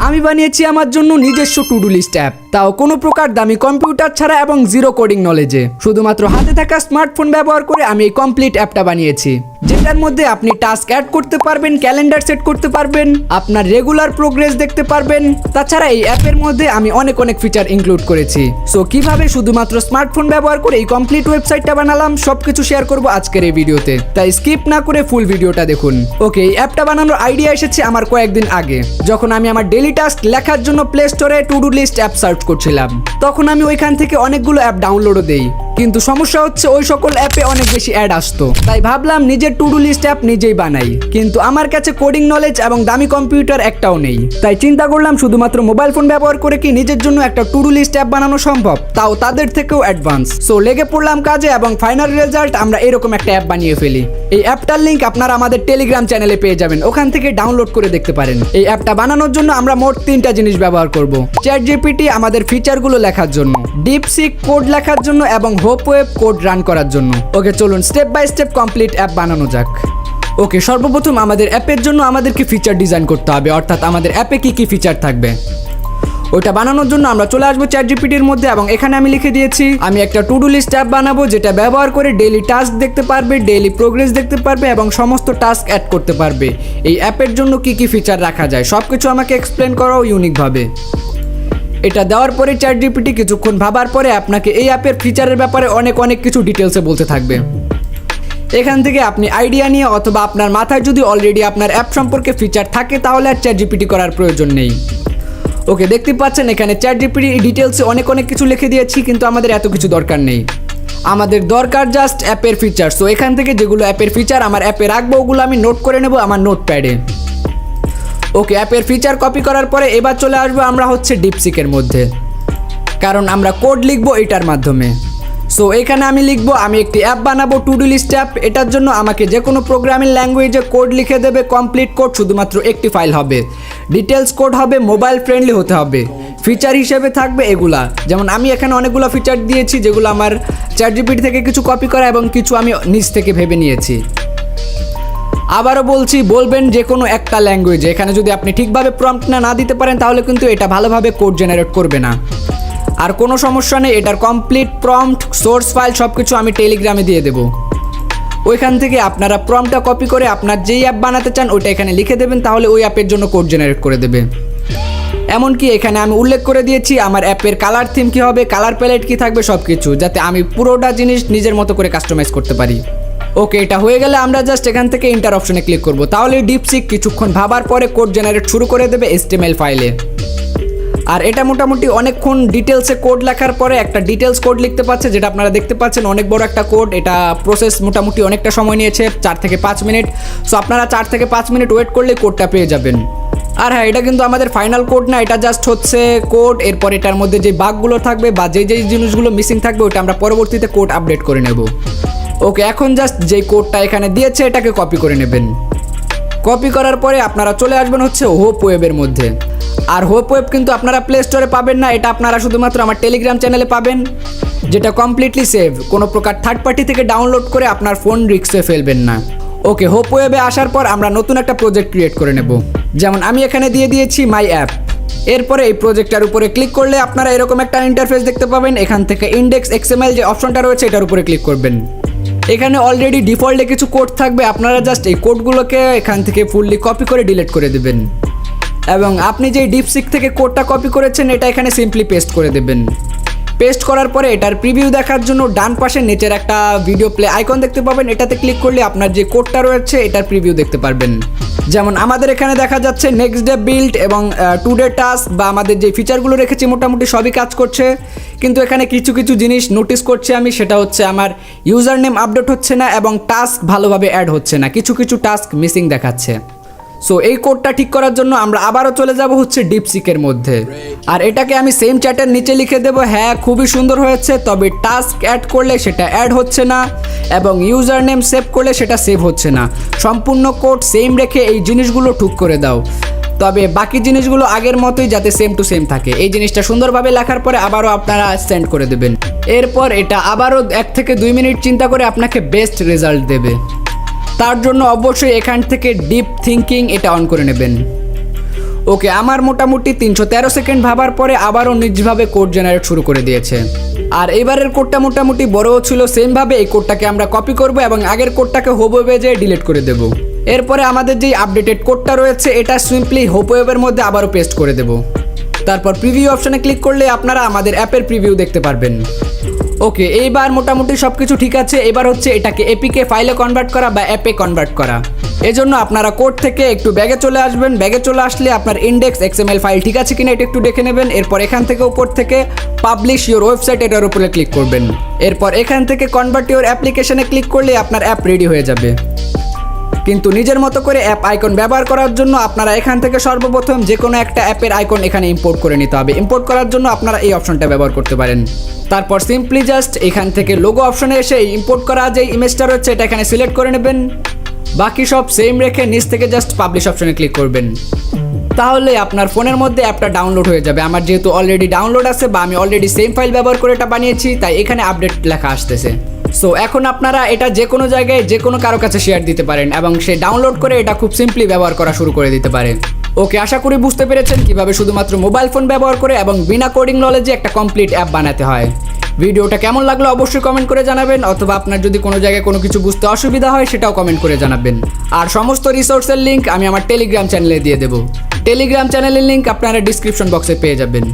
আমি বানিয়েছি আমার জন্য নিজস্ব টু ডু লিস্ট অ্যাপ, তাও কোনো প্রকার দামি কম্পিউটার ছাড়া এবং জিরো কোডিং নলেজে। শুধুমাত্র হাতে থাকা স্মার্টফোন ব্যবহার করে আমি এই কমপ্লিট অ্যাপটা বানিয়েছি, যেটার মধ্যে আপনি টাস্ক অ্যাড করতে পারবেন, ক্যালেন্ডার সেট করতে পারবেন, আপনার রেগুলার প্রোগ্রেস দেখতে পারবেন। তাছাড়া এই অ্যাপের মধ্যে আমি অনেক ফিচার ইনক্লুড করেছি। সো কিভাবে শুধুমাত্র স্মার্টফোন ব্যবহার করে এই কমপ্লিট ওয়েবসাইটটা বানালাম সবকিছু শেয়ার করব আজকের এই ভিডিওতে, তাই স্কিপ না করে ফুল ভিডিওটা দেখুন। ওকে, এই অ্যাপটা বানানোর আইডিয়া এসেছে আমার কয়েকদিন আগে, যখন আমি আমার ডেইলি টাস্ক লেখার জন্য প্লে স্টোরে টু ডু লিস্ট অ্যাপ সার্চ করছিলাম। তখন আমি ওইখান থেকে অনেকগুলো অ্যাপ ডাউনলোডও দেই, কিন্তু সমস্যা হচ্ছে ওই সকল অ্যাপে অনেক বেশি অ্যাড আসতো। তাই ভাবলাম নিজের টু ডু লিস্ট অ্যাপ নিজেই বানাই, কিন্তু আমার কাছে কোডিং নলেজ এবং দামি কম্পিউটার একটাও নেই। তাই চিন্তা করলাম শুধুমাত্র মোবাইল ফোন ব্যবহার করে কি নিজের জন্য একটা টু ডু লিস্ট অ্যাপ বানানো সম্ভব, তাও তাদের থেকেও অ্যাডভান্স। সো লেগে পড়লাম কাজে এবং ফাইনাল রেজাল্ট আমরা এরকম একটা অ্যাপ বানিয়ে ফেলি। এই অ্যাপটার লিঙ্ক আপনারা আমাদের টেলিগ্রাম চ্যানেলে পেয়ে যাবেন, ওখান থেকে ডাউনলোড করে দেখতে পারেন। এই অ্যাপটা বানানোর জন্য আমরা মোট 3টা জিনিস ব্যবহার করব। চ্যাট জিপিটি আমাদের ফিচারগুলো লেখার জন্য, ডিপসিক কোড লেখার জন্য এবং হোপওয়েব কোড রান করার জন্য। ওকে, চলুন step by step complete app বানানো যাক। ওকে, সর্বপ্রথম আমাদের অ্যাপের জন্য আমাদেরকে ফিচার ডিজাইন করতে হবে, অর্থাৎ আমাদের অ্যাপে কি কি ফিচার থাকবে ওইটা বানানোর জন্য আমরা চলে আসবো চ্যাট জিপিটির মধ্যে এবং এখানে আমি লিখে দিয়েছি আমি একটা টু ডু লিস্ট অ্যাপ বানাবো, যেটা ব্যবহার করে ডেইলি টাস্ক দেখতে পারবে, ডেইলি প্রোগ্রেস দেখতে পারবে এবং সমস্ত টাস্ক অ্যাড করতে পারবে। এই অ্যাপের জন্য কি কি ফিচার রাখা যায় সবকিছু আমাকে এক্সপ্লেন করাও ইউনিকভাবে। এটা দেওয়ার পরে চ্যাট জিপিটি কিছুক্ষণ ভাবার পরে আপনাকে এই অ্যাপের ফিচারের ব্যাপারে অনেক কিছু ডিটেলসে বলতে থাকবে। এখান থেকে আপনি আইডিয়া নিয়ে অথবা আপনার মাথায় যদি অলরেডি আপনার অ্যাপ সম্পর্কে ফিচার থাকে তাহলে আর চ্যাট জিপিটি করার প্রয়োজন নেই। ওকে, দেখতে পাচ্ছেন এখানে চ্যাট জিপিটি ডিটেলসে অনেক কিছু লিখে দিয়েছি, কিন্তু আমাদের এত কিছু দরকার নেই। আমাদের দরকার জাস্ট অ্যাপের ফিচার। সো এখান থেকে যেগুলো অ্যাপের ফিচার আমার অ্যাপে রাখবো ওগুলো আমি নোট করে নেব আমার নোটপ্যাডে। ওকে, অ্যাপের ফিচার কপি করার পরে এবার চলে আসবো আমরা হচ্ছে ডিপসিকের মধ্যে, কারণ আমরা কোড লিখবো এটার মাধ্যমে। সো এখানে আমি লিখবো আমি একটি অ্যাপ বানাবো টু ডু লিস্ট অ্যাপ। এটার জন্য আমাকে যে কোনো প্রোগ্রামিং ল্যাঙ্গুয়েজে কোড লিখে দেবে, কমপ্লিট কোড, শুধুমাত্র একটি ফাইল হবে, ডিটেলস কোড হবে, মোবাইল ফ্রেন্ডলি হতে হবে। ফিচার হিসেবে থাকবে এগুলা, যেমন আমি এখানে অনেকগুলো ফিচার দিয়েছি যেগুলো আমার চ্যাট জিপিটি থেকে কিছু কপি করা এবং কিছু আমি নিজ থেকে ভেবে নিয়েছি। আবারও বলছি, বলবেন যে কোনো একটা ল্যাঙ্গুয়েজে। এখানে যদি আপনি ঠিকভাবে প্রম্পট না দিতে পারেন তাহলে কিন্তু এটা ভালোভাবে কোড জেনারেট করবে না। আর কোনো সমস্যা নেই, এটার কমপ্লিট প্রম্পট, সোর্স ফাইল সব কিছু আমি টেলিগ্রামে দিয়ে দেবো। ওইখান থেকে আপনারা প্রম্পটটা কপি করে আপনার যেই অ্যাপ বানাতে চান ওইটা এখানে লিখে দেবেন, তাহলে ওই অ্যাপের জন্য কোড জেনারেট করে দেবে। এমনকি এখানে আমি উল্লেখ করে দিয়েছি আমার অ্যাপের কালার থিম কী হবে, কালার প্যালেট কী থাকবে সব কিছু, যাতে আমি পুরোটা জিনিস নিজের মতো করে কাস্টমাইজ করতে পারি। ওকে, এটা হয়ে গেলে আমরা জাস্ট এখান থেকে ইন্টার অপশনে ক্লিক করব, তাহলে ডিপসিক কিছুক্ষণ ভাবার পরে কোড জেনারেট শুরু করে দেবে HTML ফাইলে। আর এটা মোটামুটি অনেকক্ষণ ডিটেলসে কোড লেখার পরে একটা ডিটেলস কোড লিখতে পারছে, যেটা আপনারা দেখতে পাচ্ছেন অনেক বড় একটা কোড। এটা প্রসেস মোটামুটি অনেকটা সময় নিয়েছে, 4 থেকে 5 মিনিট। সো আপনারা 4 থেকে 5 মিনিট ওয়েট করলে কোডটা পেয়ে যাবেন। আর হ্যাঁ, এটা কিন্তু আমাদের ফাইনাল কোড না, এটা জাস্ট হচ্ছে কোড। এরপর এটার মধ্যে যে বাগগুলো থাকবে বা যেই জিনিসগুলো মিসিং থাকবে ওটা আমরা পরবর্তীতে কোড আপডেট করে নেব। ওকে, এখন জাস্ট যেই কোডটা এখানে দিয়েছে এটাকে কপি করে নেবেন। কপি করার পরে আপনারা চলে আসবেন হচ্ছে হোপওয়েবের মধ্যে। আর হোপওয়েব কিন্তু আপনারা প্লে স্টোরে পাবেন না, এটা আপনারা শুধুমাত্র আমার টেলিগ্রাম চ্যানেলে পাবেন, যেটা কমপ্লিটলি সেভ। কোনো প্রকার থার্ড পার্টি থেকে ডাউনলোড করে আপনার ফোন রিস্কে ফেলবেন না। ওকে, হোপওয়েবে আসার পর আমরা নতুন একটা প্রজেক্ট ক্রিয়েট করে নেব, যেমন আমি এখানে দিয়ে দিয়েছি মাই অ্যাপ। এরপরে এই প্রজেক্টটার উপরে ক্লিক করলে আপনারা এরকম একটা ইন্টারফেস দেখতে পাবেন। এখান থেকে ইন্ডেক্স XML যে অপশনটা রয়েছে এটার উপরে ক্লিক করবেন। এখানে অলরেডি ডিফল্টে কিছু কোড থাকবে, আপনারা জাস্ট এই কোডগুলোকে এখান থেকে ফুললি কপি করে ডিলিট করে দেবেন এবং আপনি যে ডিপসিক থেকে কোডটা কপি করেছেন এটা এখানে সিম্পলি পেস্ট করে দেবেন। পেস্ট করার পরে এটার প্রিভিউ দেখার জন্য ডান পাশে নিচের একটা ভিডিও প্লে আইকন দেখতে পাবেন, এটাতে ক্লিক করলে আপনার যে কোডটা রয়েছে এটার প্রিভিউ দেখতে পারবেন। যেমন আমাদের এখানে দেখা যাচ্ছে নেক্সট ডে বিল্ড এবং টু ডে টাস্ক বা আমাদের যে ফিচারগুলো রেখেছি মোটামুটি সবই কাজ করছে, কিন্তু এখানে কিছু জিনিস নোটিস করছি আমি, সেটা হচ্ছে আমার ইউজার নেম আপডেট হচ্ছে না এবং টাস্ক ভালোভাবে অ্যাড হচ্ছে না, কিছু টাস্ক মিসিং দেখাচ্ছে। সো এই কোডটা ঠিক করার জন্য আমরা আবারও চলে যাব হচ্ছে ডিপসিকের মধ্যে, আর এটাকে আমি সেম চ্যাটের নিচে লিখে দেব হ্যাঁ খুবই সুন্দর হয়েছে, তবে টাস্ক অ্যাড করলে সেটা অ্যাড হচ্ছে না এবং ইউজার নেম সেভ করলে সেটা সেভ হচ্ছে না। সম্পূর্ণ কোড সেম রেখে এই জিনিসগুলো ঠিক করে দাও, তবে বাকি জিনিসগুলো আগের মতোই যাতে সেম টু সেম থাকে। এই জিনিসটা সুন্দরভাবে লেখার পরে আবারও আপনারা সেন্ড করে দেবেন। এরপর এটা আবারও 1 থেকে 2 মিনিট চিন্তা করে আপনাকে বেস্ট রেজাল্ট দেবে। তার জন্য অবশ্যই এখান থেকে ডিপ থিঙ্কিং এটা অন করে নেবেন। ওকে, আমার মোটামুটি 313 সেকেন্ড ভাবার পরে আবারও নিজভাবে কোড জেনারেট শুরু করে দিয়েছে। আর এবারের কোডটা মোটামুটি বড়ও ছিল। সেমভাবে এই কোডটাকে আমরা কপি করব এবং আগের কোডটাকে হোপওয়েবে যেয়ে ডিলিট করে দেব। এরপরে আমাদের যেই আপডেটেড কোডটা রয়েছে এটা সিম্পলি হোপওয়েবের মধ্যে আবারও পেস্ট করে দেব। তারপর প্রিভিউ অপশনে ক্লিক করলে আপনারা আমাদের অ্যাপের প্রিভিউ দেখতে পারবেন। ওকে, এইবার মোটামুটি সব কিছু ঠিক আছে। এবার হচ্ছে এটাকে এপিকে ফাইলে কনভার্ট করা বা অ্যাপে কনভার্ট করা। এজন্য আপনারা কোড থেকে একটু ব্যাগে চলে আসবেন। ব্যাগে চলে আসলে আপনার ইন্ডেক্স এক্সএমএল ফাইল ঠিক আছে কিনা এটা একটু দেখে নেবেন। এরপর এখান থেকে উপর থেকে পাবলিশ ইউর ওয়েবসাইট এটার উপরে ক্লিক করবেন। এরপর এখান থেকে কনভার্ট ইউর অ্যাপ্লিকেশনে ক্লিক করলে আপনার অ্যাপ রেডি হয়ে যাবে। কিন্তু নিজের মতো করে অ্যাপ আইকন ব্যবহার করার জন্য আপনারা এখান থেকে সর্বপ্রথম যে কোনো একটা অ্যাপের আইকন এখানে ইম্পোর্ট করে নিতে হবে। ইম্পোর্ট করার জন্য আপনারা এই অপশনটা ব্যবহার করতে পারেন। তারপর সিম্পলি জাস্ট এখান থেকে লোগো অপশনে এসে ইম্পোর্ট করা যে ইমেজটা রয়েছে এটা এখানে সিলেক্ট করে নেবেন। বাকি সব সেম রেখে নিচ থেকে জাস্ট পাবলিশ অপশনে ক্লিক করবেন। তাহলে আপনার ফোনের মধ্যে অ্যাপটা ডাউনলোড হয়ে যাবে। আমার যেহেতু অলরেডি ডাউনলোড আছে বা আমি অলরেডি সেম ফাইল ব্যবহার করে এটা বানিয়েছি, তাই এখানে আপডেট লেখা আসতেছে। সো এখন আপনারা এটা যে কোনো জায়গায় যে কোনো কারো কাছে শেয়ার দিতে পারেন এবং সে ডাউনলোড করে এটা খুব সিম্পলি ব্যবহার করা শুরু করে দিতে পারে। ওকে, আশা করি বুঝতে পেরেছেন কিভাবে শুধুমাত্র মোবাইল ফোন ব্যবহার করে এবং বিনা কোডিং নলেজে একটা কমপ্লিট অ্যাপ বানাতে হয়। ভিডিওটা কেমন লাগলো অবশ্যই কমেন্ট করে জানাবেন, অথবা আপনার যদি কোনো জায়গায় কোনো কিছু বুঝতে অসুবিধা হয় সেটাও কমেন্ট করে জানাবেন। আর সমস্ত রিসোর্সের লিঙ্ক আমি আমার টেলিগ্রাম চ্যানেলে দিয়ে দেবো। টেলিগ্রাম চ্যানেলের লিঙ্ক আপনারা ডিসক্রিপশন বক্সে পেয়ে যাবেন।